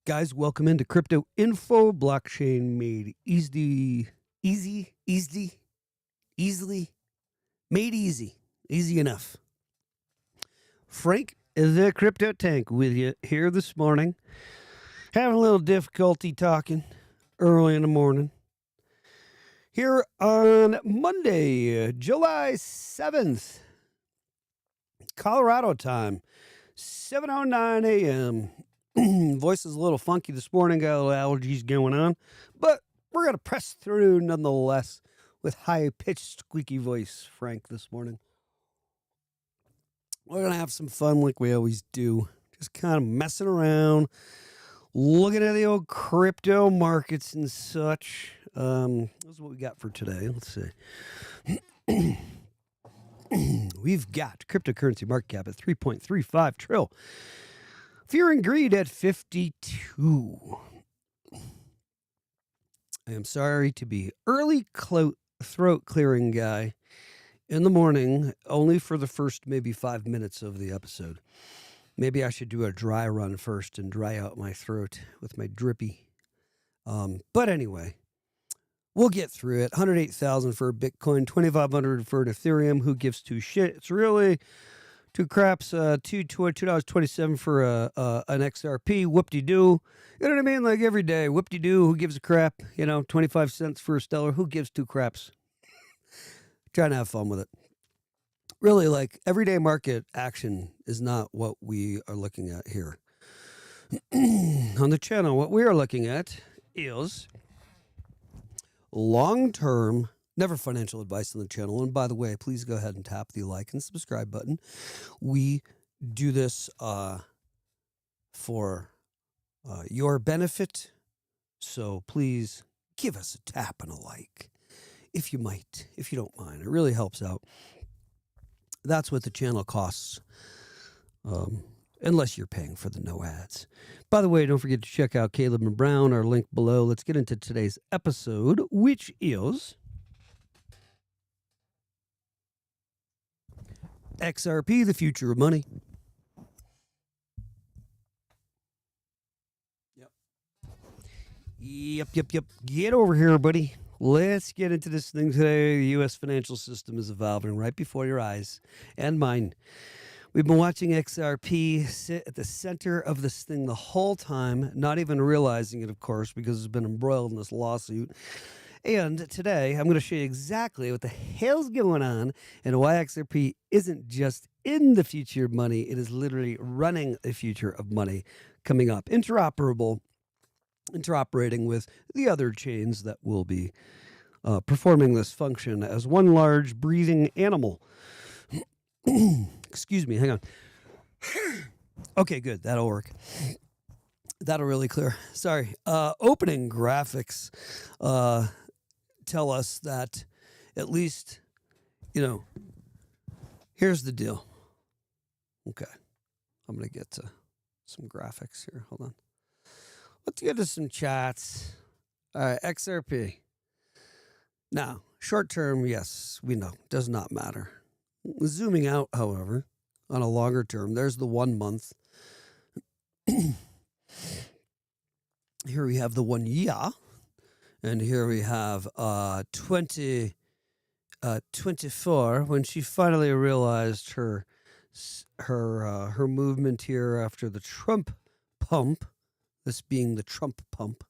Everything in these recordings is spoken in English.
Guys, welcome into Crypto Info, blockchain made easily, made easy enough. Frank, the Crypto Tank, with you here this morning. Having a little difficulty talking early in the morning. Here on Monday, July 7th, Colorado time, 7:09 a.m. Voice is a little funky this morning, got a little allergies going on, but we're going to press through nonetheless with high-pitched, squeaky voice, Frank, this morning. We're going to have some fun like we always do, just kind of messing around, looking at the old crypto markets and such. This is what we got for today. Let's see. We've got cryptocurrency market cap at 3.35 trillion. Fear and greed at 52. I am sorry to be early throat clearing guy in the morning, only for the first maybe 5 minutes of the episode. Maybe I should do a dry run first and dry out my throat with my drippy. But anyway, we'll get through it. 108,000 for Bitcoin, 2,500 for Ethereum. Who gives two shit? It's really two craps. $2.27 for an XRP. Whoop-de-doo. You know what I mean? Like every day, whoop-de-doo. Who gives a crap? 25 cents for a Stellar. Who gives two craps? Trying to have fun with it. Really, like everyday market action is not what we are looking at here. On the channel, what we are looking at is long-term, never financial advice on the channel. And by the way, please go ahead and tap the like and subscribe button. We do this for your benefit. So please give us a tap and a like, if you might, if you don't mind. It really helps out. That's what the channel costs, unless you're paying for the no ads. By the way, don't forget to check out Caleb and Brown, our link below. Let's get into today's episode, which is XRP, the future of money. Yep. Get over here, buddy. Let's get into this thing today. The U.S. financial system is evolving right before your eyes and mine. We've been watching XRP sit at the center of this thing the whole time, not even realizing it, of course, because it's been embroiled in this lawsuit. And today, I'm going to show you exactly what the hell's going on and why XRP isn't just in the future of money. It is literally running the future of money coming up. Interoperating with the other chains that will be performing this function as one large breathing animal. Excuse me, hang on. Okay, good. That'll work. That'll really clear. Sorry. Opening graphics tell us that at least, here's the deal. Okay. I'm going to get to some graphics here. Hold on. Let's get to some chats. All right, XRP. Now, short term, yes, we know, does not matter. Zooming out, however, on a longer term, there's the 1 month. Here we have the 1 year. And here we have 2024, when she finally realized her movement here after the Trump pump, this being the Trump pump,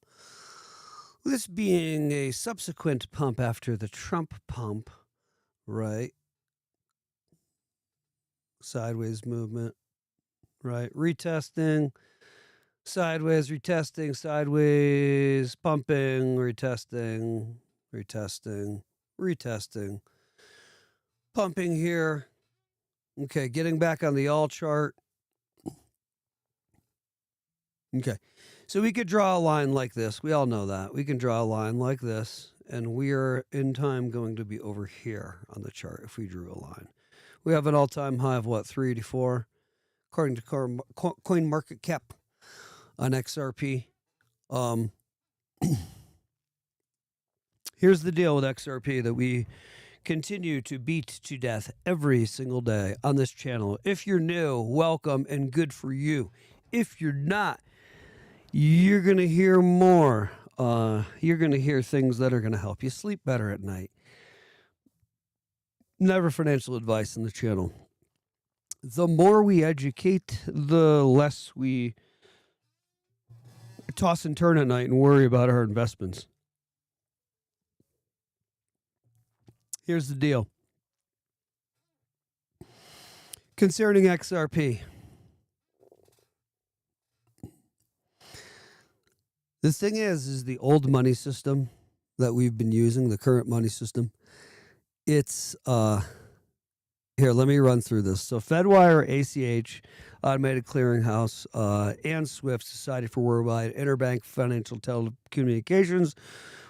this being a subsequent pump after the Trump pump, right? Sideways movement, right? Retesting, sideways, retesting, sideways, pumping, retesting, pumping here. Okay, getting back on the all chart. Okay, so we could draw a line like this. We all know that. We can draw a line like this, and we are in time going to be over here on the chart if we drew a line. We have an all-time high of, 384, according to Coin Market Cap on XRP. Here's the deal with XRP that we continue to beat to death every single day on this channel. If you're new, welcome and good for you. If you're not, you're going to hear more. You're going to hear things that are going to help you sleep better at night. Never financial advice on the channel. The more we educate, the less we toss and turn at night and worry about our investments. Here's the deal. Concerning XRP, the thing is the old money system that we've been using, the current money system, it's here, let me run through this. So Fedwire, ACH, Automated Clearinghouse, and SWIFT, Society for Worldwide Interbank Financial Telecommunications,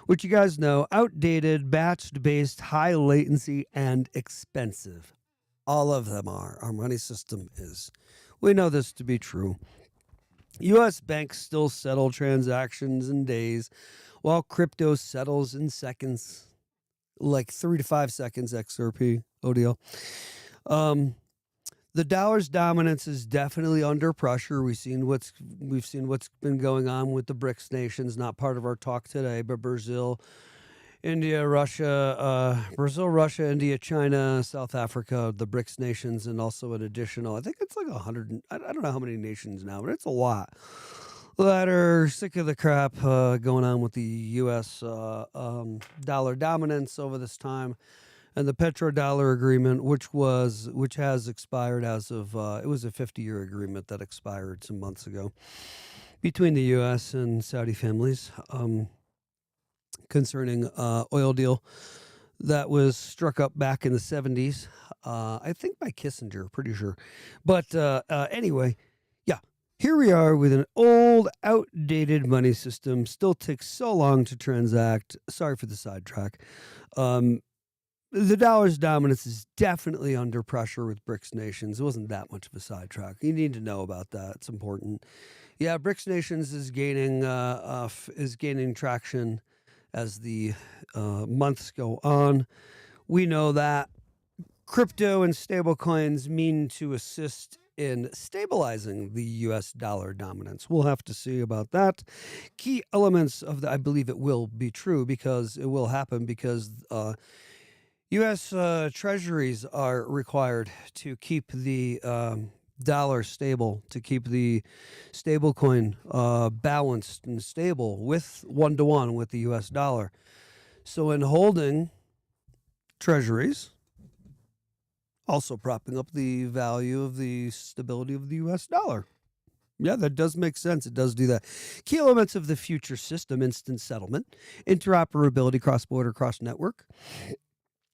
which you guys know, outdated, batch-based, high latency, and expensive. All of them are. Our money system is. We know this to be true. U.S. banks still settle transactions in days, while crypto settles in seconds, like 3 to 5 seconds. XRP, ODL. The dollar's dominance is definitely under pressure. We've seen what's been going on with the BRICS nations. Not part of our talk today, but Brazil, India, Russia, India, China, South Africa, the BRICS nations, and also an additional, I think it's like 100, I don't know how many nations now, but it's a lot that are sick of the crap going on with the U.S. Dollar dominance over this time, and the petrodollar agreement, which has expired as of, it was a 50-year agreement that expired some months ago between the U.S. and Saudi families. Concerning oil deal that was struck up back in the 70s, I think by Kissinger, pretty sure. But anyway, yeah, here we are with an old, outdated money system. Still takes so long to transact. Sorry for the sidetrack. The dollar's dominance is definitely under pressure with BRICS nations. It wasn't that much of a sidetrack. You need to know about that. It's important. Yeah, BRICS nations is gaining traction as the months go on. We know that crypto and stablecoins mean to assist in stabilizing the U.S. dollar dominance. We'll have to see about that. Key elements of I believe it will be true because it will happen because U.S. Treasuries are required to keep the dollar stable, to keep the stablecoin balanced and stable with 1-to-1 with the U.S. dollar. So in holding treasuries, also propping up the value of the stability of the U.S. dollar. Yeah, that does make sense. It does do that. Key elements of the future system: instant settlement, interoperability, cross-border, cross-network,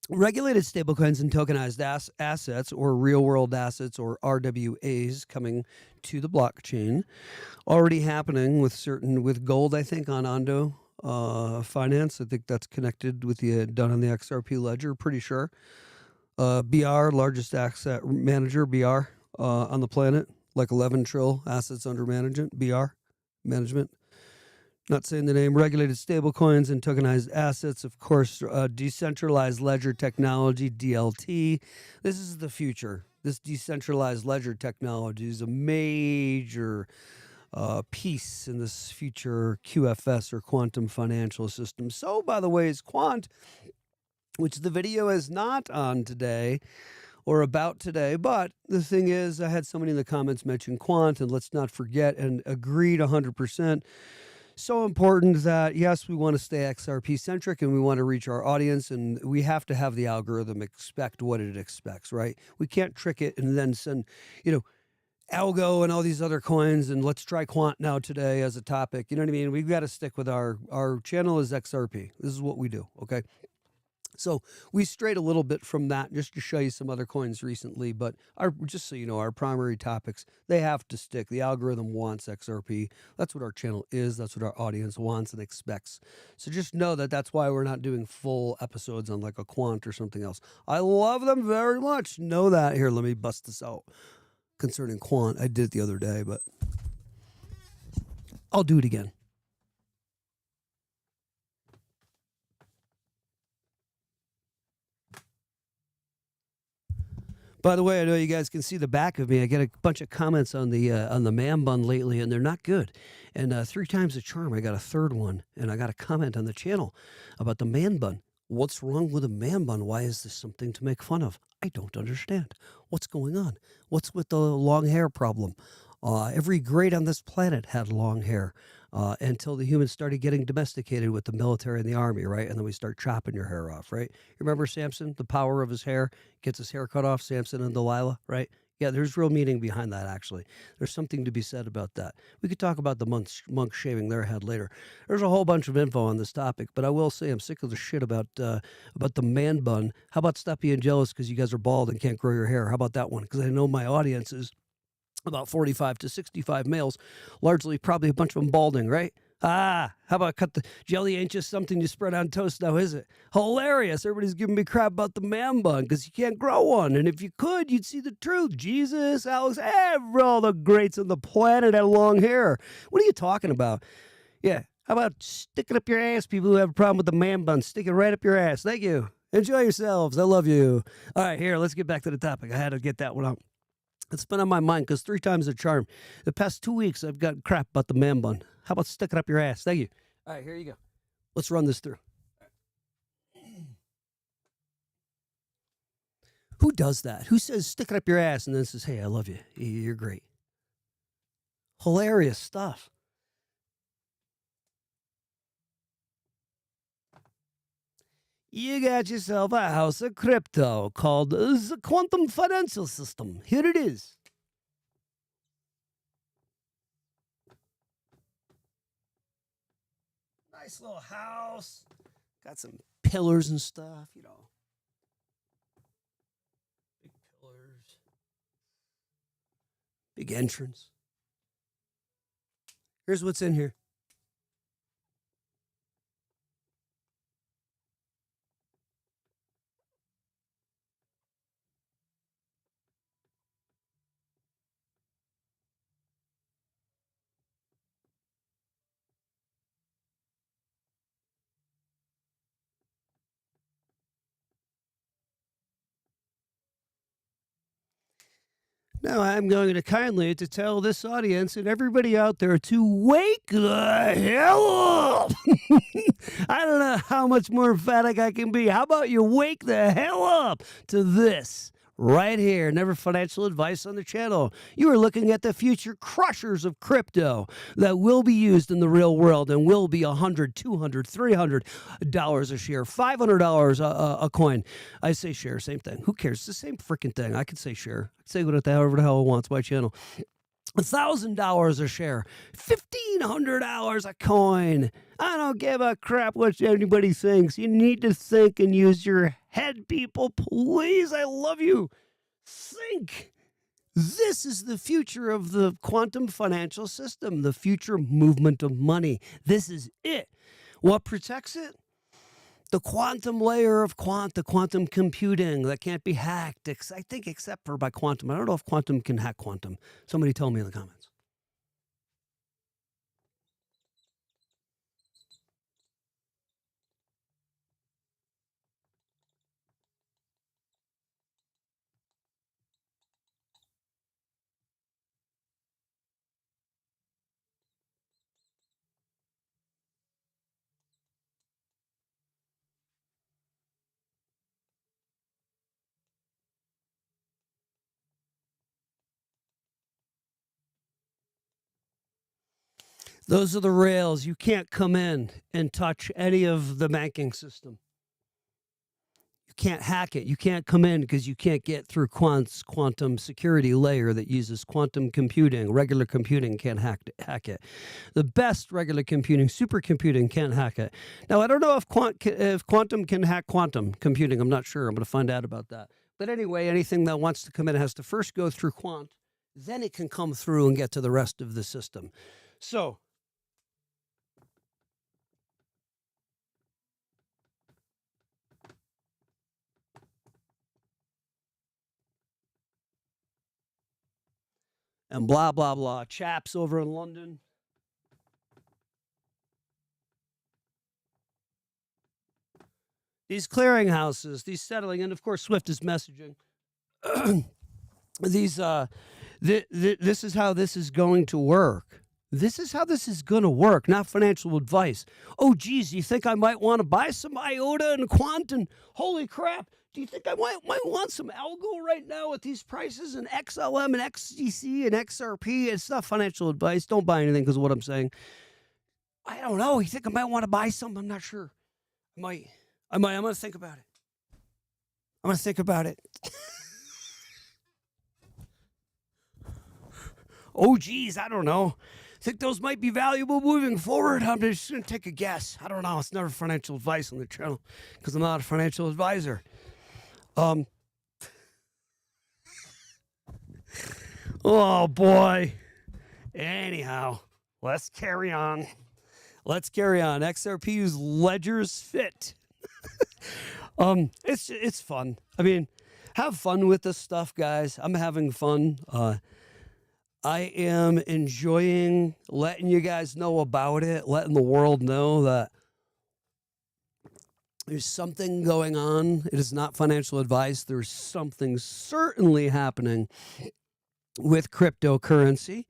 regulated stablecoins and tokenized assets or real-world assets or RWAs coming to the blockchain. Already happening with gold, I think, on Ondo Finance. I think that's connected with done on the XRP Ledger, pretty sure. BR, largest asset manager, BR, on the planet, like 11 trill assets under management, BR, management. Not saying the name. Regulated stablecoins and tokenized assets, of course, decentralized ledger technology, DLT. This is the future. This decentralized ledger technology is a major piece in this future QFS or quantum financial system. So, by the way, is Quant, which the video is not on today or about today. But the thing is, I had somebody in the comments mention Quant, and let's not forget, and agreed 100%. So important that, yes, we want to stay XRP centric and we want to reach our audience, and we have to have the algorithm expect what it expects, right? We can't trick it and then send, algo and all these other coins and let's try quant now today as a topic. You know what I mean? We've got to stick with our channel is XRP. This is what we do. Okay. So we strayed a little bit from that just to show you some other coins recently, but just so you know, our primary topics, they have to stick. The algorithm wants XRP. That's what our channel is. That's what our audience wants and expects. So just know that that's why we're not doing full episodes on like a quant or something else. I love them very much. Know that. Here, let me bust this out. Concerning quant, I did it the other day, but I'll do it again. By the way, I know you guys can see the back of me. I get a bunch of comments on the man bun lately, and they're not good. And 3 times the charm, I got a third one, and I got a comment on the channel about the man bun. What's wrong with a man bun? Why is this something to make fun of? I don't understand. What's going on? What's with the long hair problem? Every great on this planet had long hair until the humans started getting domesticated with the military and the army, right? And then we start chopping your hair off, right? You remember Samson, the power of his hair, gets his hair cut off, Samson and Delilah, right? Yeah, there's real meaning behind that, actually. There's something to be said about that. We could talk about the monks shaving their head later. There's a whole bunch of info on this topic, but I will say I'm sick of the shit about the man bun. How about stop being jealous because you guys are bald and can't grow your hair? How about that one? Because I know my audience is about 45 to 65 males, largely probably a bunch of them balding, right? How about cut the jelly ain't just something you spread on toast now, is it? Hilarious. Everybody's giving me crap about the man bun because you can't grow one. And if you could, you'd see the truth. Jesus, Alex, all the greats on the planet had long hair. What are you talking about? Yeah. How about stick it up your ass, people who have a problem with the man bun? Stick it right up your ass. Thank you. Enjoy yourselves. I love you. All right, here, let's get back to the topic. I had to get that one out. It's been on my mind because 3 times the charm. The past 2 weeks, I've got crap about the man bun. How about stick it up your ass? Thank you. All right, here you go. Let's run this through. Who does that? Who says stick it up your ass and then says, hey, I love you. You're great. Hilarious stuff. You got yourself a house of crypto called the quantum financial system. Here it is. Nice little house. Got some pillars and stuff, you know. Big pillars. Big entrance. Here's what's in here. Now I'm going to kindly to tell this audience and everybody out there to wake the hell up. I don't know how much more emphatic I can be. How about you wake the hell up to this right here? Never financial advice on the channel. You are looking at the future crushers of crypto that will be used in the real world and will be $100, $200, $300 a share, $500 a coin. I say share, same thing. Who cares? It's the same freaking thing. I could say share. I could say whatever the hell I want. It's my channel. $1,000 a share, $1,500 a coin. I don't give a crap what anybody thinks. You need to think and use your head, people. Please, I love you. Think. This is the future of the quantum financial system, the future movement of money. This is it. What protects it? The quantum layer of the quantum computing that can't be hacked, I think, except for by quantum. I don't know if quantum can hack quantum. Somebody tell me in the comments. Those are the rails. You can't come in and touch any of the banking system. You can't hack it. You can't come in because you can't get through quantum security layer that uses quantum computing. Regular computing can't hack it. The best regular computing, supercomputing, can't hack it. Now, I don't know if quantum can hack quantum computing. I'm not sure. I'm going to find out about that. But anyway, anything that wants to come in has to first go through quant. Then it can come through and get to the rest of the system. So, and blah, blah, blah. Chaps over in London. These clearinghouses, these settling, and of course, Swift is messaging. these this is how this is going to work. This is how this is going to work, not financial advice. Oh, geez, you think I might want to buy some IOTA and Quant? And holy crap, do you think I might want some algo right now at these prices and XLM and XDC and XRP? It's not financial advice. Don't buy anything because of what I'm saying. I don't know. You think I might want to buy some? I'm not sure. I'm going to think about it. I'm going to think about it. Oh, geez, I don't know. Think those might be valuable moving forward? I'm just going to take a guess. I don't know. It's never financial advice on the channel because I'm not a financial advisor. Oh, boy. Anyhow, let's carry on. XRP's ledgers fit. It's fun. I mean, have fun with this stuff, guys. I'm having fun. I am enjoying letting you guys know about it, letting the world know that there's something going on. It is not financial advice. There's something certainly happening with cryptocurrency,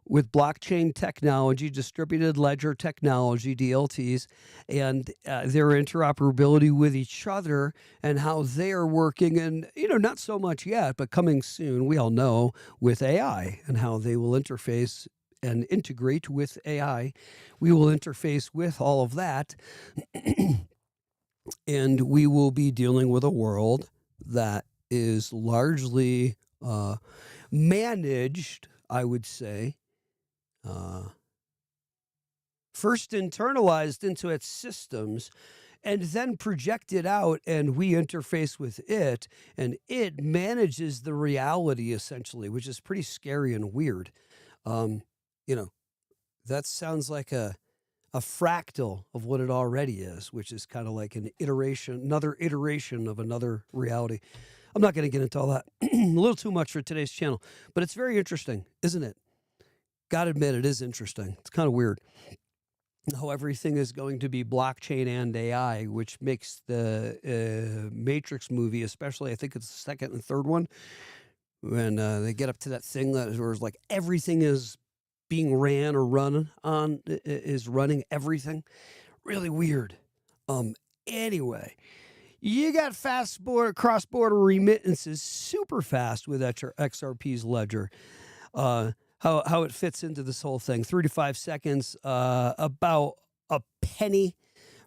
with blockchain technology, distributed ledger technology, DLTs, and their interoperability with each other and how they are working. And, not so much yet, but coming soon, we all know, with AI and how they will interface and integrate with AI. We will interface with all of that. And we will be dealing with a world that is largely managed, I would say, first internalized into its systems and then projected out, and we interface with it, and it manages the reality essentially, which is pretty scary and weird. That sounds like a fractal of what it already is, which is kind of like another iteration of another reality. I'm not going to get into all that. A little too much for today's channel, but it's very interesting, isn't it? Gotta admit, it is interesting. It's kind of weird how everything is going to be blockchain and AI, which makes the Matrix movie, especially, I think it's the second and third one, when they get up to that thing that was like everything is being ran or run on, is running everything. Really weird. Anyway, you got cross-border remittances super fast with XRP's ledger. How it fits into this whole thing. 3 to 5 seconds, about a penny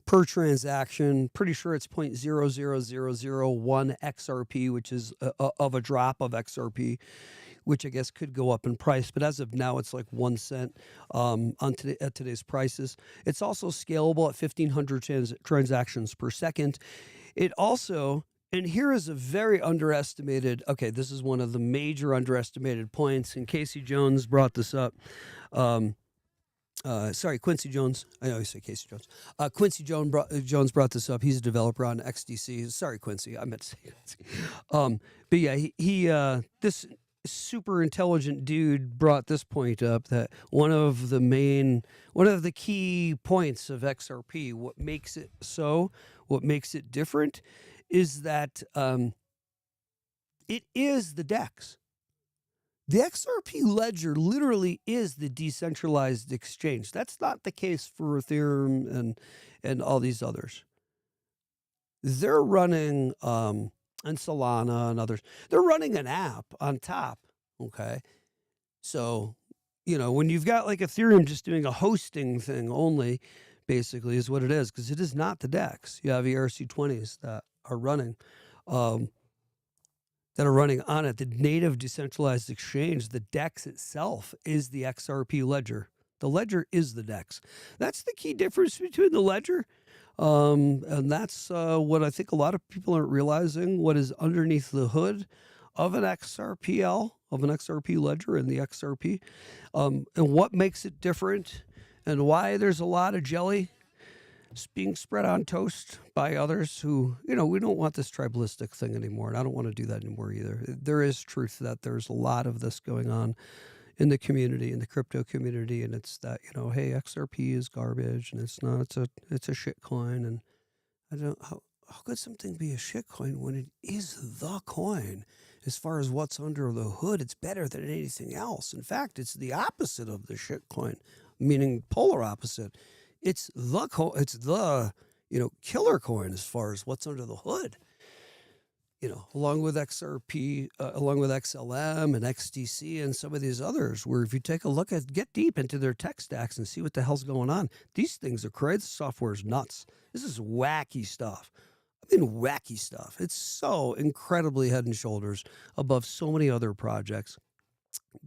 per transaction. Pretty sure it's 0.00001 XRP, which is of a drop of XRP, which I guess could go up in price. But as of now, it's like 1 cent at today's prices. It's also scalable at 1,500 transactions per second. It also... And here is a very underestimated, this is one of the major underestimated points, and Casey Jones brought this up. Quincy Jones. I always say Casey Jones. Quincy Jones brought this up. He's a developer on XDC. Sorry, Quincy. I meant to say Quincy. But yeah, he this super intelligent dude brought this point up, that one of the key points of XRP, what makes it different, is that it is the DEX. The XRP ledger literally is the decentralized exchange. That's not the case for Ethereum and all these others. They're running, and Solana and others, they're running an app on top, okay? So, when you've got like Ethereum just doing a hosting thing only, basically is what it is, because it is not the DEX. You have ERC20s that are running on it. The native decentralized exchange, the DEX itself, is the XRP ledger. The ledger is the DEX. That's the key difference between the ledger, and that's what I think a lot of people aren't realizing, what is underneath the hood of an XRPL, of an XRP ledger and the XRP, and what makes it different, and why there's a lot of jelly being spread on toast by others who, we don't want this tribalistic thing anymore, and I don't want to do that anymore either. There is truth that there's a lot of this going on in the community, in the crypto community, and it's that, hey, XRP is garbage, and it's not, it's a shit coin, and I don't, how could something be a shit coin when it is the coin? as far as what's under the hood, it's better than anything else. In fact, it's the opposite of the shitcoin, meaning polar opposite. It's the killer coin as far as what's under the hood. Along with XRP, along with XLM and XDC and some of these others, where if you take a look get deep into their tech stacks and see what the hell's going on, these things are crazy. This software is nuts. This is wacky stuff. I mean, wacky stuff. It's so incredibly head and shoulders above so many other projects.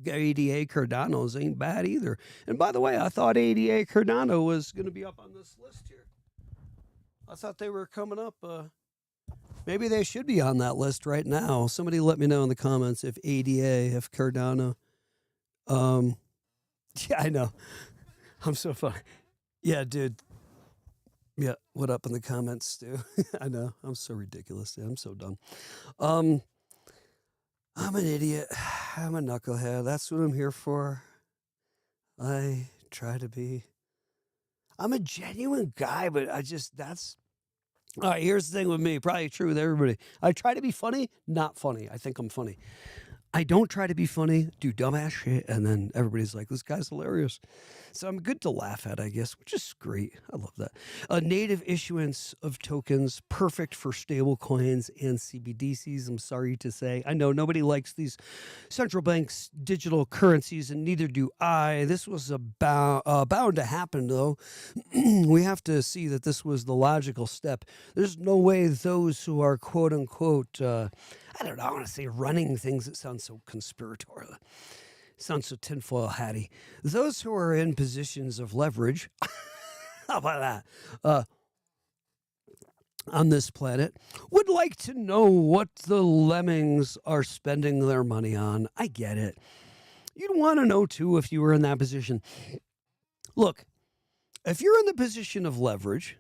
ADA Cardano's ain't bad either. And by the way, I thought ADA Cardano was going to be up on this list here. I thought they were coming up. Maybe they should be on that list right now. Somebody let me know in the comments if ADA, if Cardano. Yeah, I know. I'm so funny. Yeah, dude. Yeah, what up in the comments, Stu? I know. I'm so ridiculous, dude. I'm so dumb. I'm an idiot. I'm a knucklehead. That's what I'm here for. I try to be. I'm a genuine guy, but that's. All right, here's the thing with me. Probably true with everybody. I try to be funny, not funny. I think I'm funny. I don't try to be funny, do dumbass shit, and then everybody's like, this guy's hilarious. So I'm good to laugh at, I guess, which is great. I love that. A native issuance of tokens, perfect for stable coins and CBDCs, I'm sorry to say. I know nobody likes these central banks' digital currencies, and neither do I. This was bound to happen, though. We have to see that this was the logical step. There's no way those who are, quote-unquote, I don't know, I want to say running things that sound so conspiratorial. Sounds so tinfoil hatty. Those who are in positions of leverage, how about that, on this planet, would like to know what the lemmings are spending their money on. I get it. You'd want to know, too, if you were in that position. Look, if you're in the position of leverage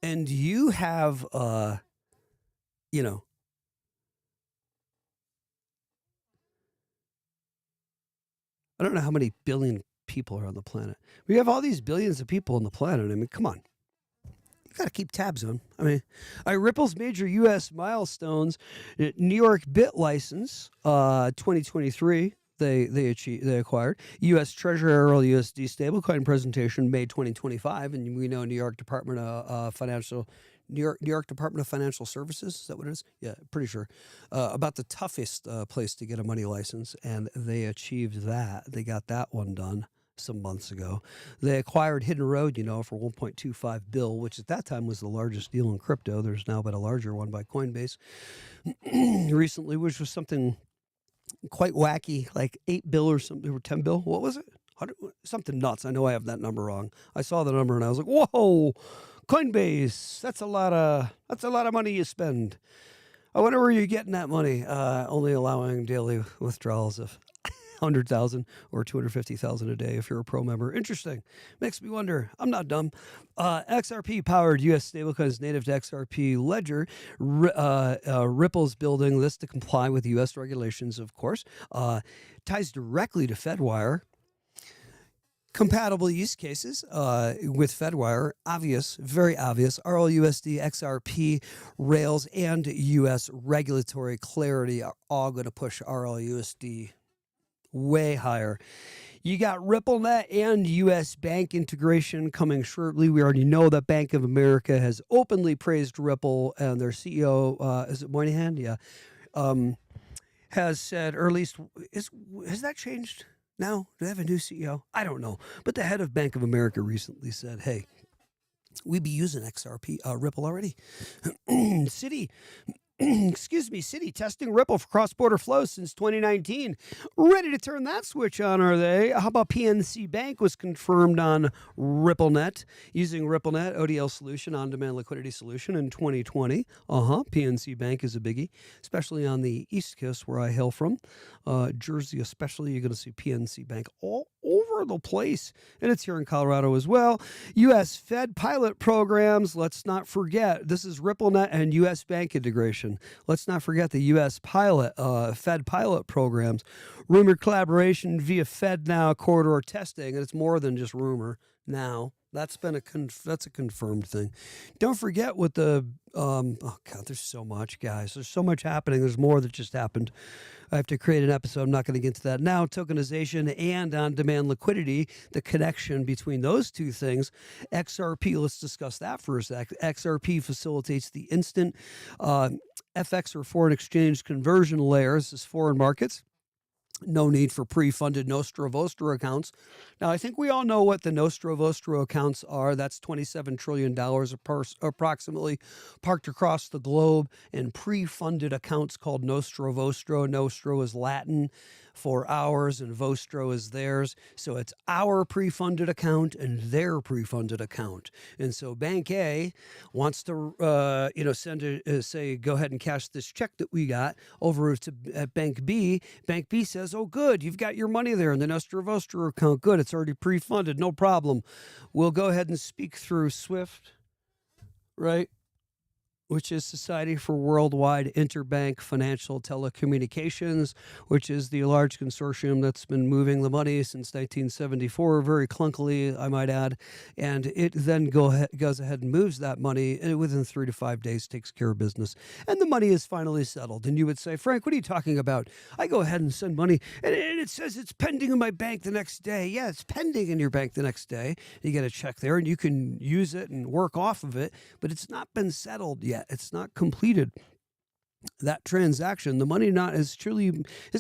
and you have, I don't know how many billion people are on the planet. We have all these billions of people on the planet. I mean, come on. You got to keep tabs on. I mean, Ripple's major U.S. milestones, New York BIT license, 2023. They acquired U.S. Treasury RLUSD stablecoin presentation May 2025, and we know New York Department of New York Department of Financial Services. Is that what it is? Yeah, pretty sure. About the toughest place to get a money license, and they achieved that. They got that one done some months ago. They acquired Hidden Road, for $1.25 billion, which at that time was the largest deal in crypto. There's now been a larger one by Coinbase recently, which was something quite wacky, like $8 billion or something, or $10 billion. What was it? Something nuts. I know I have that number wrong. I saw the number and I was like, whoa, Coinbase, that's a lot of money you spend. I wonder where you're getting that money. Only allowing daily withdrawals of 100,000 or 250,000 a day if you're a pro member. Interesting. Makes me wonder. I'm not dumb. XRP-powered U.S. stablecoins native to XRP Ledger. Ripple's building this to comply with U.S. regulations, of course. Ties directly to FedWire. Compatible use cases with FedWire, very obvious. RLUSD, XRP, Rails, and U.S. regulatory clarity are all going to push RLUSD way higher. You got RippleNet and U.S. bank integration coming shortly. We already know that Bank of America has openly praised Ripple, and their CEO, is it Moynihan? Yeah. Has said, or at least, has that changed now? Do they have a new CEO? I don't know. But the head of Bank of America recently said, hey, we be using XRP, Ripple already. Citi testing Ripple for cross-border flows since 2019. Ready to turn that switch on, are they? How about PNC Bank was confirmed on RippleNet, using RippleNet ODL solution, on-demand liquidity solution in 2020. PNC Bank is a biggie, especially on the East Coast where I hail from. Jersey especially, you're going to see PNC Bank all over the place, and it's here in Colorado as well. U.S. Fed pilot programs, let's not forget, this is RippleNet and U.S. bank integration. Let's not forget the U.S. Fed pilot programs. Rumored collaboration via FedNow corridor testing, and it's more than just rumor. now. That's a confirmed thing. Don't forget what the oh god, there's so much, guys. There's so much happening. There's more that just happened. I have to create an episode. I'm not going to get into that now. Tokenization and on-demand liquidity, the connection between those two things. XRP, let's discuss that for a sec. XRP facilitates the instant FX or foreign exchange conversion layers as foreign markets. No need for pre-funded Nostro Vostro accounts. Now, I think we all know what the Nostro Vostro accounts are. That's $27 trillion approximately parked across the globe in pre-funded accounts called Nostro Vostro. Nostro is Latin for ours and Vostro is theirs. So it's our pre-funded account and their pre-funded account. And so Bank A wants to, say, go ahead and cash this check that we got over to Bank B. Bank B says, oh, good, you've got your money there in the Nostro Vostro account. Good, it's already pre-funded, no problem. We'll go ahead and speak through SWIFT, right? Which is Society for Worldwide Interbank Financial Telecommunications, which is the large consortium that's been moving the money since 1974, very clunkily, I might add. And it then goes ahead and moves that money, and within 3 to 5 days takes care of business. And the money is finally settled. And you would say, Frank, what are you talking about? I go ahead and send money, and it says it's pending in my bank the next day. Yeah, it's pending in your bank the next day. You get a check there, and you can use it and work off of it, but it's not been settled yet. It's not completed. That transaction, the money has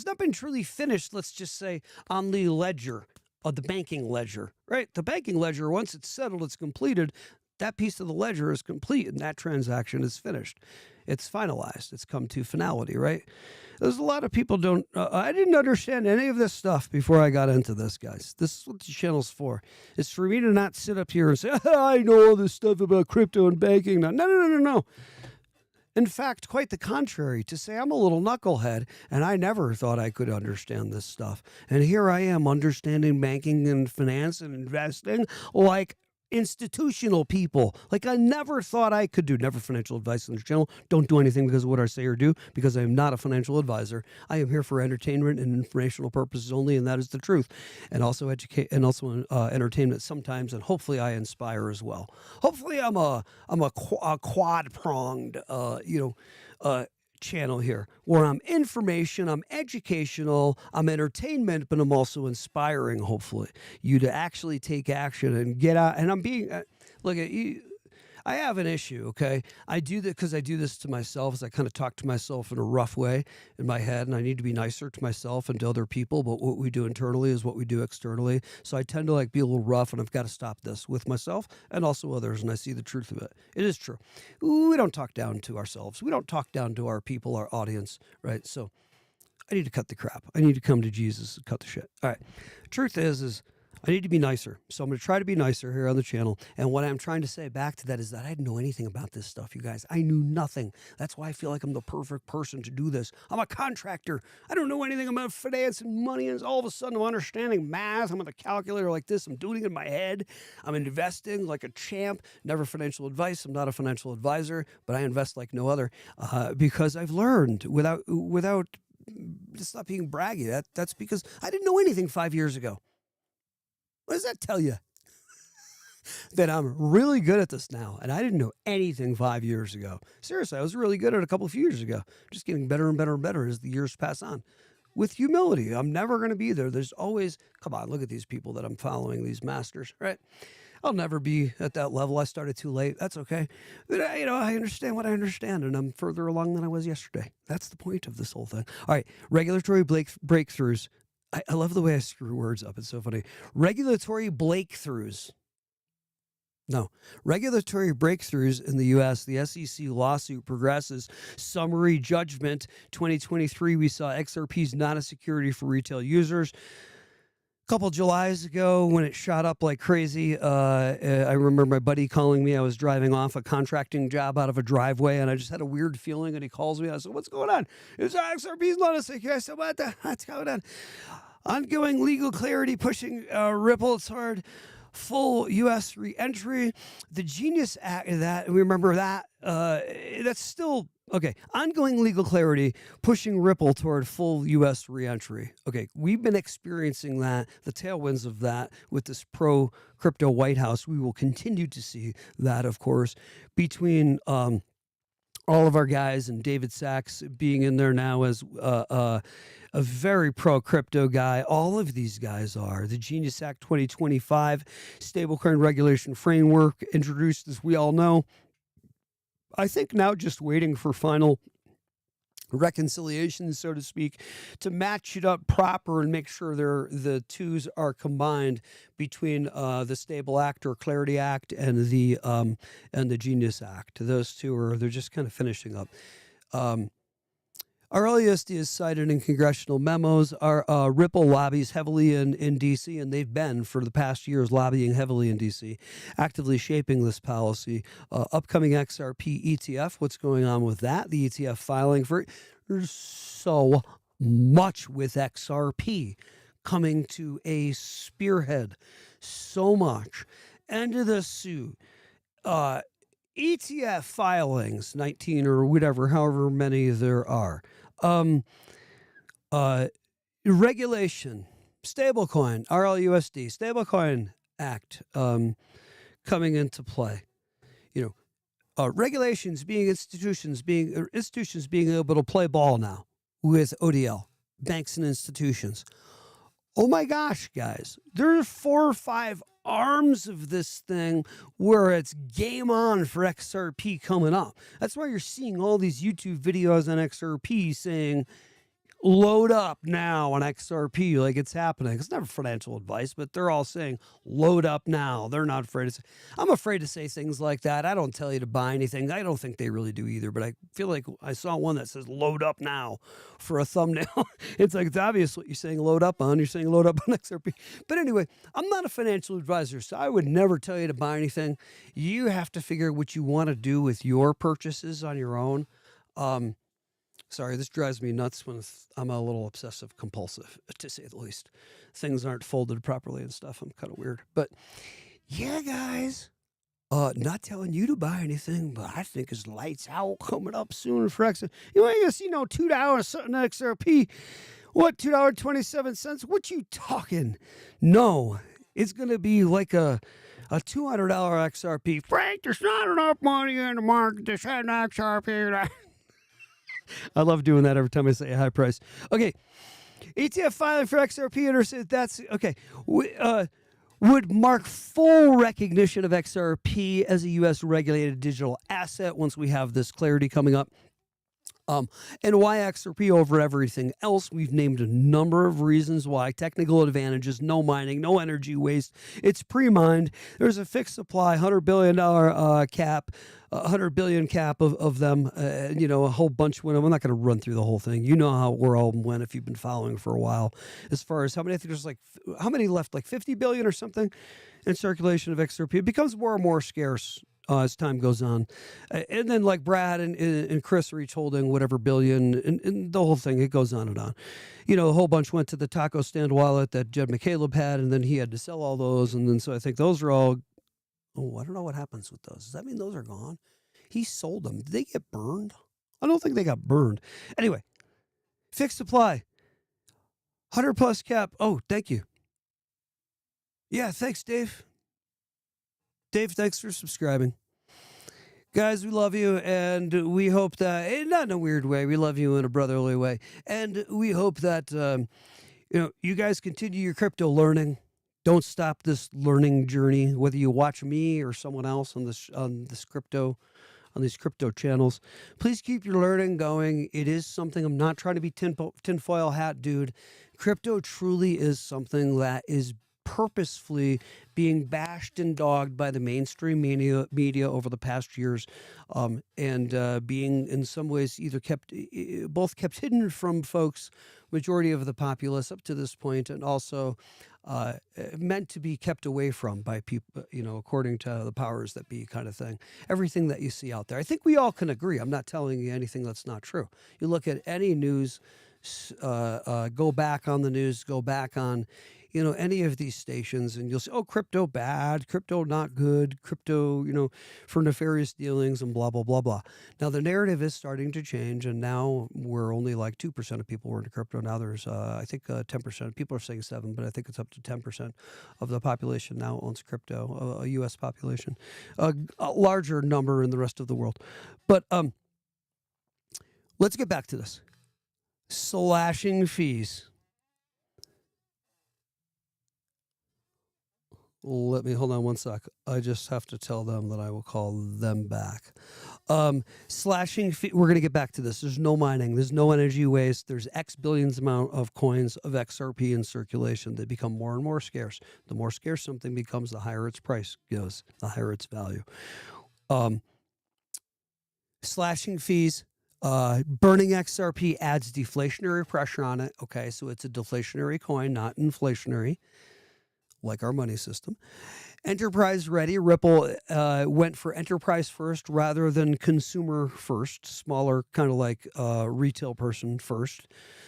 not been truly finished, let's just say, on the ledger, the banking ledger, right? The banking ledger, once it's settled, it's completed, that piece of the ledger is complete and that transaction is finished. It's finalized. It's come to finality, right? There's a lot of people I didn't understand any of this stuff before I got into this, guys. This is what the channel's for. It's for me to not sit up here and say, I know all this stuff about crypto and banking. No. In fact, quite the contrary, to say I'm a little knucklehead and I never thought I could understand this stuff. And here I am understanding banking and finance and investing like institutional people. Like I never thought I could do. Never financial advice on this channel. Don't do anything because of what I say or do, because I am not a financial advisor. I am here for entertainment and informational purposes only, and that is the truth. And also educate and also entertainment sometimes, and hopefully I inspire as well. Hopefully I'm a quad pronged channel here where I'm information, I'm educational, I'm entertainment, but I'm also inspiring, hopefully, you to actually take action and get out. And I'm being, look at you. I have an issue, okay? I do that because I do this to myself, as I kind of talk to myself in a rough way in my head, and I need to be nicer to myself and to other people, but what we do internally is what we do externally. So I tend to be a little rough, and I've got to stop this with myself and also others, and I see the truth of it. It is true. We don't talk down to ourselves. We don't talk down to our people, our audience, right? So I need to cut the crap. I need to come to Jesus and cut the shit. All right. Truth is I need to be nicer. So I'm going to try to be nicer here on the channel. And what I'm trying to say back to that is that I didn't know anything about this stuff, you guys. I knew nothing. That's why I feel like I'm the perfect person to do this. I'm a contractor. I don't know anything about finance and money. And all of a sudden I'm understanding math. I'm on the calculator like this. I'm doing it in my head. I'm investing like a champ. Never financial advice. I'm not a financial advisor, but I invest like no other because I've learned without just not being braggy. That's because I didn't know anything 5 years ago. What does that tell you? That I'm really good at this now, and I didn't know anything 5 years ago. Seriously, I was really good at it a few years ago. Just getting better and better and better as the years pass on. With humility, I'm never going to be there. There's always, come on, look at these people that I'm following, these masters, right? I'll never be at that level. I started too late. That's okay. But, I understand what I understand, and I'm further along than I was yesterday. That's the point of this whole thing. All right, regulatory breakthroughs. I love the way I screw words up. It's so funny. Regulatory breakthroughs in the U.S. The SEC lawsuit progresses. Summary judgment 2023. We saw XRP's not a security for retail users. A couple Julys ago when it shot up like crazy, I remember my buddy calling me. I was driving off a contracting job out of a driveway, and I just had a weird feeling, and he calls me. I said, what's going on? It's XRP's not a security. I said, what's going on? Ongoing legal clarity pushing Ripple toward full U.S. re-entry. The GENIUS Act, that we remember that's still Okay, ongoing legal clarity pushing Ripple toward full U.S. reentry. Okay, we've been experiencing that, the tailwinds of that with this pro-crypto White House. We will continue to see that, of course, between all of our guys and David Sachs being in there now as a very pro-crypto guy. All of these guys are. The GENIUS Act 2025 stablecoin regulation framework introduced, as we all know. I think now just waiting for final reconciliation, so to speak, to match it up proper and make sure the twos are combined between the Stable Act or Clarity Act and the GENIUS Act. Those two they're just kind of finishing up. RLUSD is cited in congressional memos. Our Ripple lobbies heavily in D.C., and they've been for the past years lobbying heavily in D.C., actively shaping this policy. Upcoming XRP ETF, what's going on with that? The ETF filing for there's so much with XRP coming to a spearhead. So much. End of the suit. ETF filings, 19 or whatever, however many there are. Regulation, stablecoin, RLUSD, stablecoin act coming into play. Regulations being institutions being able to play ball now with ODL, banks and institutions. Oh my gosh, guys, there's 4 or 5 arms of this thing where it's game on for XRP coming up. That's why you're seeing all these YouTube videos on XRP saying, load up now on XRP, like it's happening. It's never financial advice, but they're all saying, load up now. They're not afraid to say. I'm afraid to say things like that. I don't tell you to buy anything. I don't think they really do either, but I feel like I saw one that says load up now for a thumbnail. It's like, it's obvious what you're saying load up on. You're saying load up on XRP. But anyway, I'm not a financial advisor, so I would never tell you to buy anything. You have to figure what you want to do with your purchases on your own. Sorry, this drives me nuts when I'm a little obsessive compulsive, to say the least. Things aren't folded properly and stuff. I'm kind of weird. But yeah, guys, not telling you to buy anything, but I think it's lights out coming up soon for XRP. You ain't gonna see no $2 something XRP. What, $2.27? What you talking? No, it's going to be like a $200 XRP. Frank, there's not enough money in the market to send XRP. I love doing that every time I say a high price. Okay, ETF filing for XRP. That's okay. Would mark full recognition of XRP as a U.S. regulated digital asset once we have this clarity coming up. And why XRP over everything else? We've named a number of reasons why. Technical advantages, no mining, no energy waste. It's pre-mined. There's a fixed supply, $100 billion cap, $100 billion cap of them. A whole bunch went. I'm not going to run through the whole thing. You know how we're all went if you've been following for a while. As far as how many, I think there's how many left? Like 50 billion or something in circulation of XRP. It becomes more and more scarce as time goes on. And then like Brad and Chris are each holding whatever billion and the whole thing, it goes on and on. A whole bunch went to the taco stand wallet that Jed McCaleb had, and then he had to sell all those. And then so I think those are all, I don't know what happens with those. Does that mean those are gone? He sold them. Did they get burned? I don't think they got burned. Anyway, fixed supply, 100 plus cap. Oh, thank you. Yeah, thanks, Dave. Dave, thanks for subscribing. Guys, we love you, and we hope that, not in a weird way, we love you in a brotherly way, and we hope that, you guys continue your crypto learning. Don't stop this learning journey, whether you watch me or someone else on these crypto channels. Please keep your learning going. It is something, I'm not trying to be tinfoil hat dude. Crypto truly is something that is purposefully being bashed and dogged by the mainstream media over the past years, and being in some ways either kept hidden from folks, majority of the populace up to this point, and also meant to be kept away from by people, according to the powers that be kind of thing. Everything that you see out there. I think we all can agree. I'm not telling you anything that's not true. You look at any news, go back on the news, go back on any of these stations, and you'll say, oh, crypto bad, crypto not good, crypto, for nefarious dealings and blah, blah, blah, blah. Now, the narrative is starting to change, and now we're only like 2% of people were into crypto. Now there's, I think, 10%. People are saying 7, but I think it's up to 10% of the population now owns crypto, a U.S. population, a larger number in the rest of the world. But let's get back to this. Slashing fees. Let me hold on one sec. I just have to tell them that I will call them back. Slashing fee. We're going to get back to this. There's no mining. There's no energy waste. There's X billions amount of coins of XRP in circulation. They become more and more scarce. The more scarce something becomes, the higher its price goes, the higher its value. Slashing fees. Burning XRP adds deflationary pressure on it. Okay, so it's a deflationary coin, not inflationary, like our money system. Enterprise ready. Ripple went for enterprise first rather than consumer first, smaller, kind of like retail person first.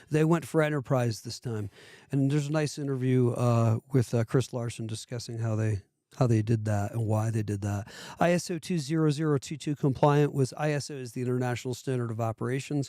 They went for enterprise this time. And there's a nice interview with Chris Larson discussing how they did that and why they did that. ISO 20022 compliant was ISO is the International Standard of Operations.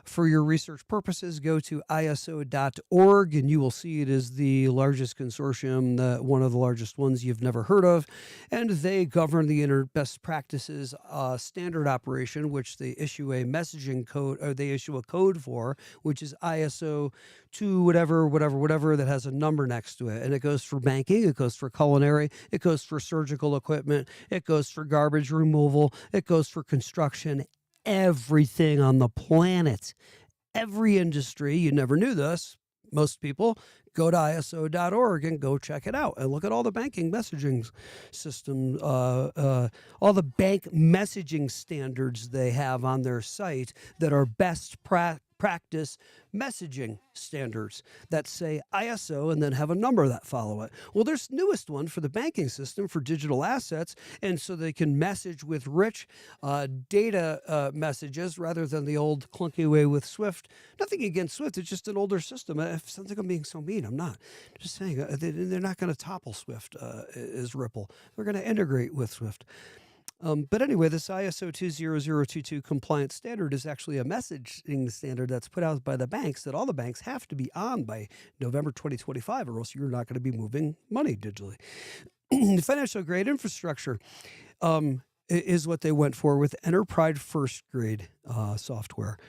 For your research purposes, go to ISO.org and you will see it is the largest consortium, one of the largest ones you've never heard of. And they govern the best practices standard operation, which they issue a messaging code, or they issue a code for, which is ISO 2 whatever that has a number next to it. And it goes for banking, it goes for culinary, it goes for surgical equipment, it goes for garbage removal, it goes for construction, everything on the planet, every industry. You never knew this. Most people go to ISO.org and go check it out and look at all the banking messaging systems, all the bank messaging standards they have on their site that are best practice messaging standards that say ISO and then have a number that follow it. Well, there's newest one for the banking system for digital assets, and so they can message with rich data messages rather than the old clunky way with Swift. Nothing against Swift, it's just an older system. It sounds like I'm being so mean. I'm not. I'm just saying they're not going to topple Swift as Ripple. They're going to integrate with Swift. But anyway, this ISO 20022 compliant standard is actually a messaging standard that's put out by the banks that all the banks have to be on by November 2025, or else you're not going to be moving money digitally. Financial grade infrastructure is what they went for with enterprise first grade software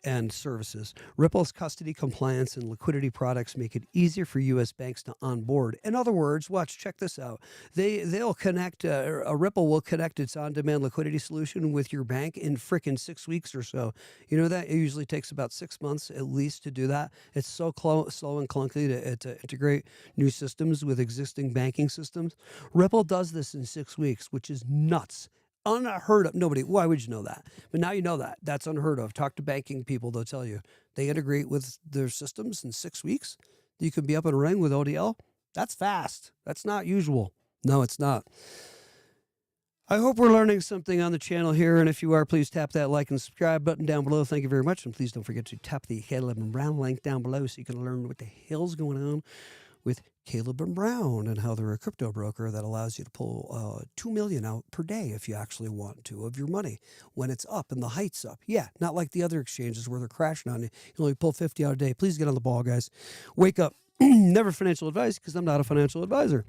and services. Ripple's custody, compliance, and liquidity products make it easier for U.S. banks to onboard. In other words, check this out. They'll connect, Ripple will connect its on-demand liquidity solution with your bank in frickin' 6 weeks or so. You know that? It usually takes about 6 months at least to do that. It's so slow and clunky to integrate new systems with existing banking systems. Ripple does this in 6 weeks, which is nuts. Unheard of. Nobody. Why would you know that? But now you know that. That's unheard of. Talk to banking people. They'll tell you. They integrate with their systems in 6 weeks. You can be up and running with ODL. That's fast. That's not usual. No, it's not. I hope we're learning something on the channel here. And if you are, please tap that like and subscribe button down below. Thank you very much. And please don't forget to tap the Caleb and Brown link down below so you can learn what the hell's going on with Caleb and Brown and how they're a crypto broker that allows you to pull $2 million out per day if you actually want to of your money when it's up and the height's up. Yeah, not like the other exchanges where they're crashing on you. You can only pull 50 out a day. Please get on the ball, guys. Wake up. Never financial advice because I'm not a financial advisor.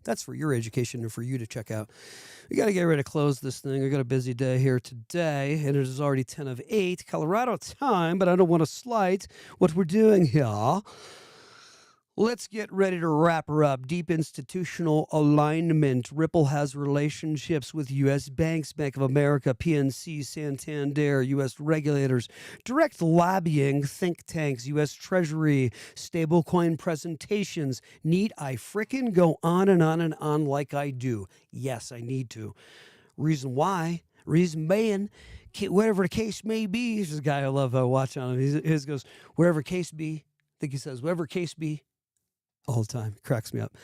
That's for your education and for you to check out. We got to get ready to close this thing. I got a busy day here today, and it is already 10 of 8 Colorado time, but I don't want to slight what we're doing here. Let's get ready to wrap her up. Deep institutional alignment. Ripple has relationships with U.S. banks, Bank of America, PNC, Santander, U.S. regulators, direct lobbying, think tanks, U.S. Treasury, stablecoin presentations. Need I frickin' go on and on and on like I do? Yes, I need to. Reason why? Reason being, whatever the case may be. This is a guy I love watching on him. He goes, whatever case be. I think he says, whatever case be. All the time. It cracks me up.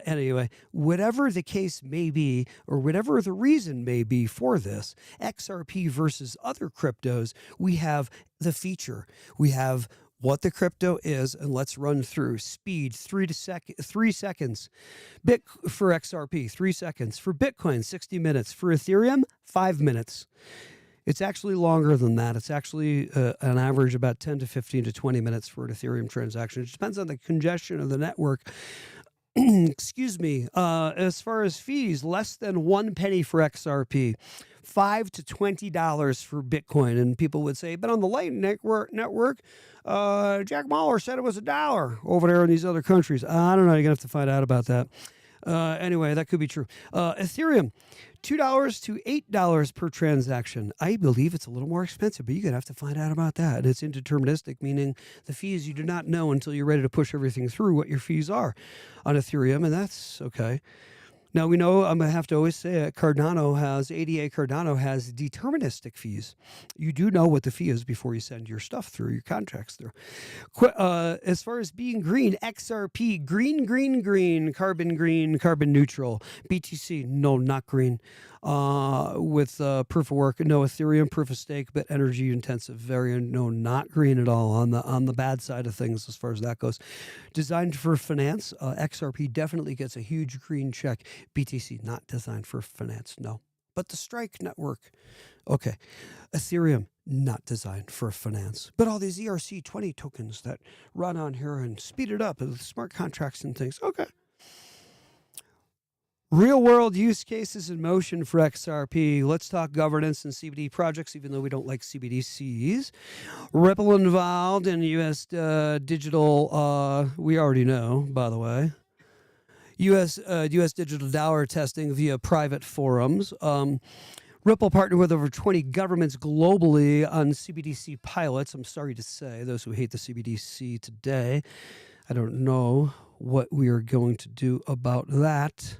Anyway, whatever the case may be, or whatever the reason may be for this, XRP versus other cryptos, we have the feature. We have what the crypto is, and let's run through speed. 3 seconds. Bit for XRP, 3 seconds. For Bitcoin, 60 minutes. For Ethereum, 5 minutes. It's actually longer than that. It's actually an average about 10 to 15 to 20 minutes for an Ethereum transaction. It depends on the congestion of the network. Excuse me. As far as fees, less than 1 penny for XRP, $5 to $20 for Bitcoin. And people would say, but on the Lightning network, Jack Mallers said it was $1 over there in these other countries. I don't know. You're going to have to find out about that. Anyway, that could be true. Ethereum, $2 to $8 per transaction. I believe it's a little more expensive, but you're going to have to find out about that. It's indeterministic, meaning the fees you do not know until you're ready to push everything through what your fees are on Ethereum, and that's okay. Now, we know, I'm going to have to always say it, ADA Cardano has deterministic fees. You do know what the fee is before you send your stuff through, your contracts through. As far as being green, XRP, green, carbon neutral. BTC, no, not green. With proof of work, no. Ethereum, proof of stake, but energy intensive variant, no, not green at all on the bad side of things as far as that goes. Designed for finance, XRP definitely gets a huge green check. BTC, not designed for finance, no. But the Strike network, okay. Ethereum, not designed for finance. But all these ERC20 tokens that run on here and speed it up with smart contracts and things, okay. Real world use cases in motion for XRP. Let's talk governance and CBD projects, even though we don't like CBDCs. Ripple involved in U.S. digital, we already know, by the way. U.S. digital dollar testing via private forums. Ripple partnered with over 20 governments globally on CBDC pilots. I'm sorry to say, those who hate the CBDC today, I don't know what we are going to do about that.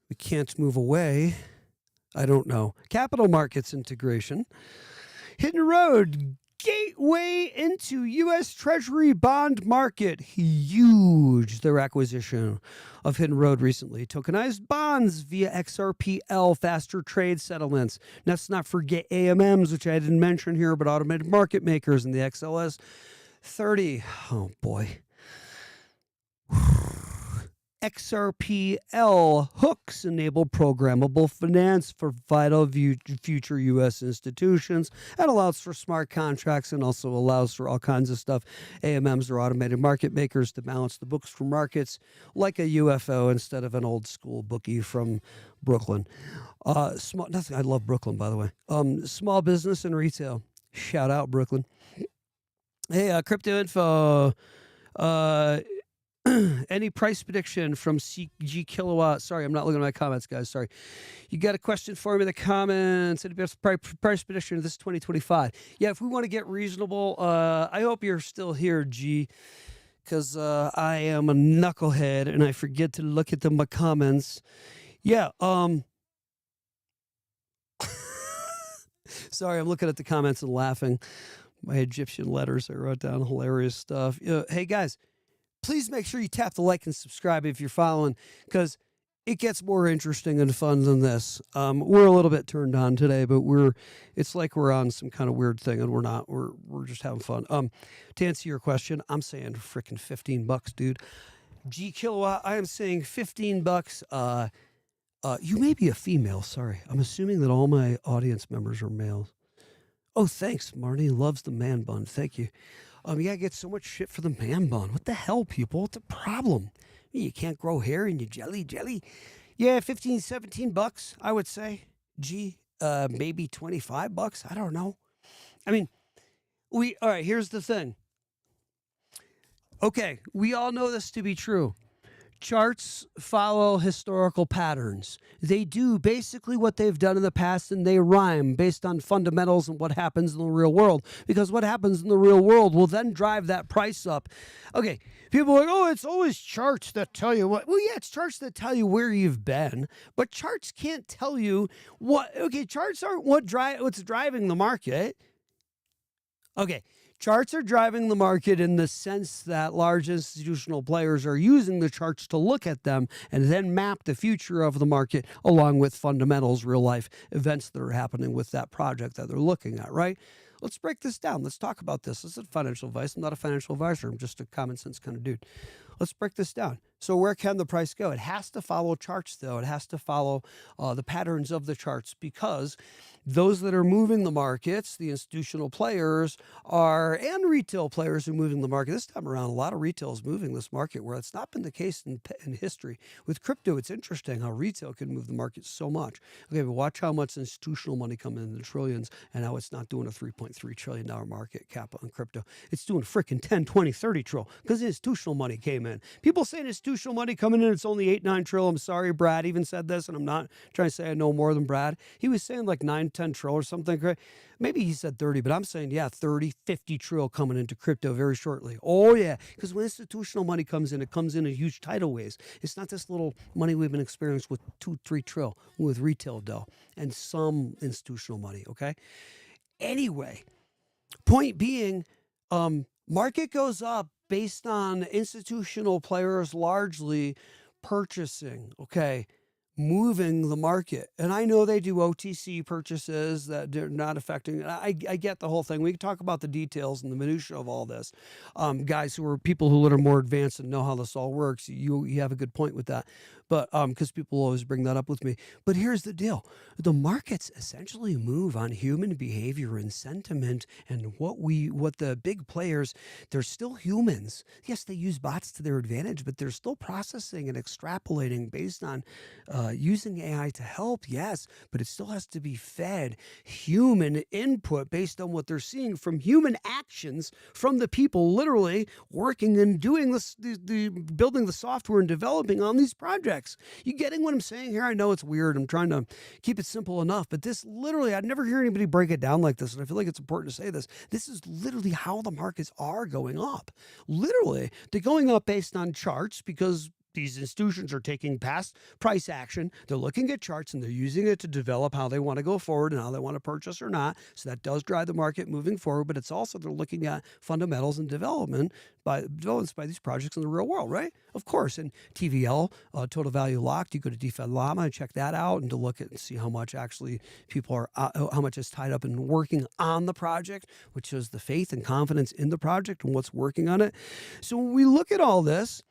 We can't move away. I don't know. Capital markets integration. Hidden Road, gateway into U.S. Treasury bond market. Huge, their acquisition of Hidden Road recently. Tokenized bonds via XRPL, faster trade settlements. Let's not forget AMMs, which I didn't mention here, but automated market makers in the XLS 30. Oh, boy. XRPL hooks enable programmable finance for vital future U.S. institutions and allows for smart contracts and also allows for all kinds of stuff. AMMs are automated market makers to balance the books for markets like a UFO instead of an old school bookie from Brooklyn. I love Brooklyn, by the way. Small business and retail. Shout out, Brooklyn. Hey, crypto info. Any price prediction from CG Kilowatt? Sorry, I'm not looking at my comments, guys. Sorry. You got a question for me in the comments? Any best price prediction of this 2025? Yeah, if we want to get reasonable, I hope you're still here, G, because I am a knucklehead and I forget to look at my comments. Yeah, sorry, I'm looking at the comments and laughing. My Egyptian letters, I wrote down hilarious stuff. Hey, guys. Please make sure you tap the like and subscribe if you're following, because it gets more interesting and fun than this. We're a little bit turned on today, but it's like we're on some kind of weird thing, and we're not. We're just having fun. To answer your question, I'm saying freaking $15, dude. G Kilowatt, I am saying $15. You may be a female. Sorry, I'm assuming that all my audience members are males. Oh, thanks, Marnie. Loves the man bun. Thank you. Yeah, I get so much shit for the man bun. What the hell, people? What's the problem? You can't grow hair and you jelly. Yeah, $15, $17, I would say. Gee, maybe $25. I don't know. I mean, all right, here's the thing. Okay, we all know this to be true. Charts follow historical patterns. They do basically what they've done in the past, and they rhyme based on fundamentals and what happens in the real world, because what happens in the real world will then drive that price up. Okay, people are like, oh, it's always charts that tell you what. Well, yeah, it's charts that tell you where you've been, but charts can't tell you what. Okay, charts aren't what's driving the market. Okay. Charts are driving the market in the sense that large institutional players are using the charts to look at them and then map the future of the market along with fundamentals, real life events that are happening with that project that they're looking at, right? Let's break this down. Let's talk about this. This is financial advice. I'm not a financial advisor. I'm just a common sense kind of dude. Let's break this down. So where can the price go? It has to follow charts, though. It has to follow the patterns of the charts, because those that are moving the markets, the institutional players and retail players are moving the market. This time around, a lot of retail is moving this market, where it's not been the case in history. With crypto, it's interesting how retail can move the market so much. Okay, but watch how much institutional money come in the trillions, and how it's not doing a $3.3 trillion market cap on crypto. It's doing freaking 10, 20, 30 trill, because institutional money came in. People saying institutional money coming in, it's only 8, 9 trill. I'm sorry, Brad even said this, and I'm not trying to say I know more than Brad. He was saying like 9, 10 trill or something. Maybe he said 30, but I'm saying, yeah, 30, 50 trill coming into crypto very shortly. Oh, yeah, because when institutional money comes in, it comes in huge tidal waves. It's not this little money we've been experiencing with 2, 3 trill with retail dough and some institutional money, okay? Anyway, point being, market goes up based on institutional players largely purchasing, okay, moving the market. And I know they do OTC purchases that they're not affecting. I get the whole thing. We can talk about the details and the minutia of all this. Guys who are people who are more advanced and know how this all works, you have a good point with that. But because people always bring that up with me. But here's the deal. The markets essentially move on human behavior and sentiment, and what the big players, they're still humans. Yes, they use bots to their advantage, but they're still processing and extrapolating based on using AI to help, yes, but it still has to be fed human input based on what they're seeing from human actions from the people literally working and doing this, building the software and developing on these projects. You getting what I'm saying here? I know it's weird. I'm trying to keep it simple enough, but this literally, I'd never hear anybody break it down like this, and I feel like it's important to say this. This is literally how the markets are going up. Literally, they're going up based on charts, because these institutions are taking past price action. They're looking at charts and they're using it to develop how they want to go forward and how they want to purchase or not. So that does drive the market moving forward, but it's also they're looking at fundamentals and developments by these projects in the real world, right? Of course. And TVL, total value locked, you go to DeFi Llama and check that out, and to look at and see how much actually people are, how much is tied up in working on the project, which shows the faith and confidence in the project and what's working on it. So when we look at all this,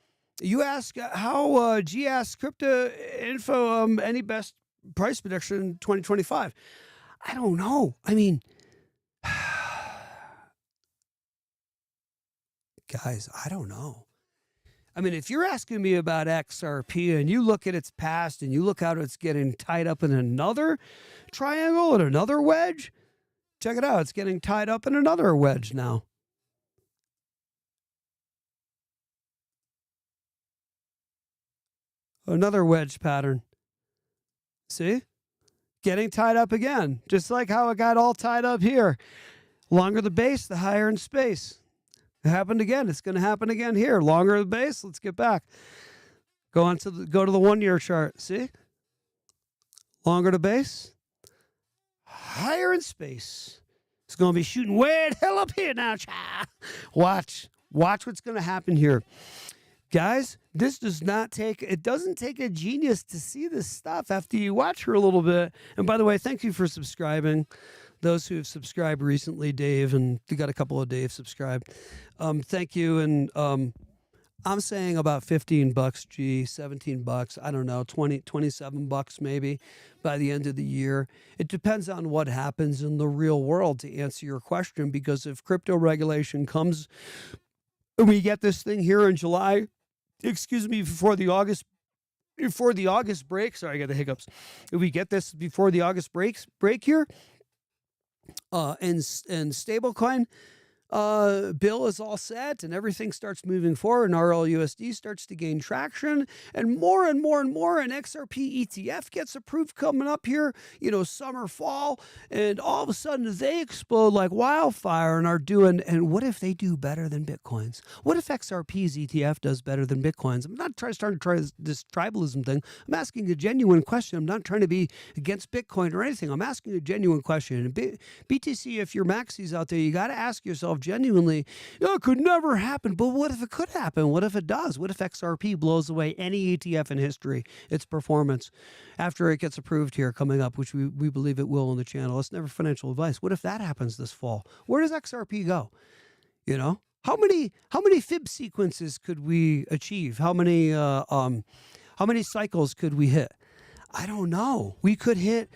you ask how G asks crypto info, any best price prediction in 2025? I don't know. I mean, guys, I don't know. I mean, if you're asking me about XRP and you look at its past and you look how it's getting tied up in another triangle and another wedge, check it out. It's getting tied up in another wedge now. Another wedge pattern. See? Getting tied up again. Just like how it got all tied up here. Longer the base, the higher in space. It happened again. It's going to happen again here. Longer the base. Let's get back. Go to the 1-year chart. See? Longer the base. Higher in space. It's going to be shooting way the hell up here now. Watch. Watch what's going to happen here. Guys, this doesn't take a genius to see this stuff after you watch her a little bit. And by the way, thank you for subscribing. Those who have subscribed recently, Dave, and you got a couple of Dave subscribed. Thank you. And I'm saying about $15, $17, I don't know, $27 maybe by the end of the year. It depends on what happens in the real world, to answer your question, because if crypto regulation comes, we get this thing here in July, before the August break. Sorry, I got the hiccups. If we get this before the August break here, and stablecoin bill is all set and everything starts moving forward, and RLUSD starts to gain traction, and more and more and more, and XRP ETF gets approved coming up here, summer, fall, and all of a sudden they explode like wildfire and are doing, and what if they do better than Bitcoins? What if XRP's ETF does better than Bitcoins? I'm not starting to try this tribalism thing. I'm asking a genuine question. I'm not trying to be against Bitcoin or anything. I'm asking a genuine question. And BTC, if you're maxis out there, you got to ask yourself genuinely, it could never happen. But what if it could happen? What if it does? What if XRP blows away any ETF in history, its performance, after it gets approved here coming up, which we believe it will on the channel? It's never financial advice. What if that happens this fall? Where does XRP go? You know, how many fib sequences could we achieve? How many cycles could we hit? I don't know. We could hit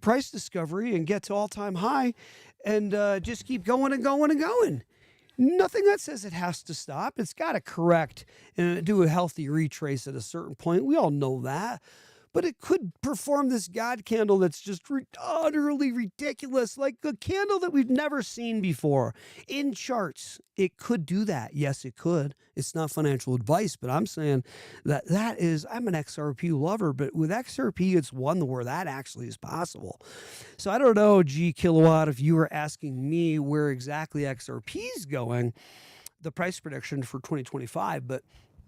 price discovery, and get to all-time high, and just keep going and going and going. Nothing that says it has to stop. It's got to correct and do a healthy retrace at a certain point. We all know that. But it could perform this God candle that's just utterly ridiculous, like a candle that we've never seen before in charts. It could do that. Yes, it could. It's not financial advice, but I'm saying I'm an XRP lover, but with XRP, it's one where that actually is possible. So I don't know, G Kilowatt, if you were asking me where exactly XRP is going, the price prediction for 2025, but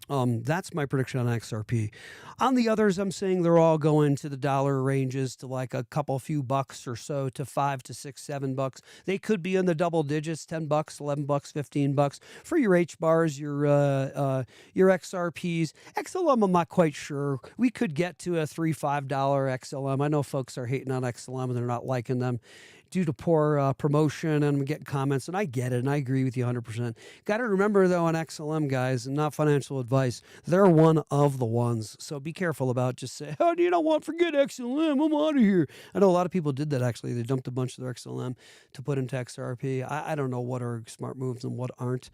that's my prediction on XRP. On the others, I'm saying they're all going to the dollar ranges, to like a few bucks or so, to $5 to $6, $7. They could be in the double digits, $10, $11, $15 for your H bars, your XRPs. XLM, I'm not quite sure. We could get to a $3, $5 XLM. I know folks are hating on XLM and they're not liking them due to poor promotion, and I'm getting comments, and I get it, and I agree with you 100%. Got to remember, though, on XLM, guys, and not financial advice, they're one of the ones. So be careful about just saying, oh, you know what, forget XLM, I'm out of here. I know a lot of people did that, actually. They dumped a bunch of their XLM to put into XRP. I don't know what are smart moves and what aren't.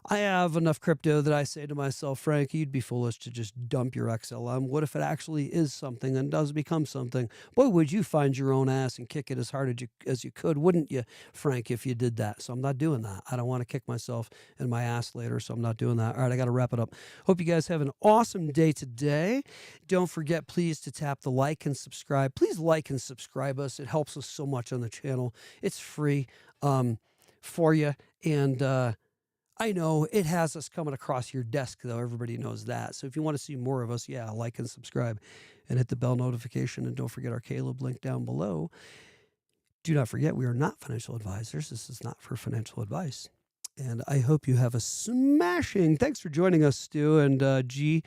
I have enough crypto that I say to myself, Frank, you'd be foolish to just dump your XLM. What if it actually is something and does become something? Boy, would you find your own ass and kick it as hard as you could, wouldn't you, Frank, if you did that? So I'm not doing that. I don't want to kick myself in my ass later, so I'm not doing that. All right, I got to wrap it up. Hope you guys have an awesome day today. Don't forget, please, to tap the like and subscribe. Please like and subscribe us. It helps us so much on the channel. It's free for you, and I know it has us coming across your desk, though. Everybody knows that. So if you want to see more of us, yeah, like and subscribe and hit the bell notification. And don't forget our Caleb link down below. Do not forget, we are not financial advisors. This is not for financial advice. And I hope you have a smashing, thanks for joining us, Stu and G,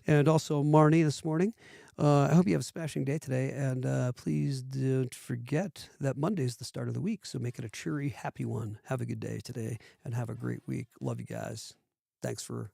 and also Marnie this morning. I hope you have a smashing day today. And please don't forget that Monday is the start of the week. So make it a cheery, happy one. Have a good day today and have a great week. Love you guys. Thanks for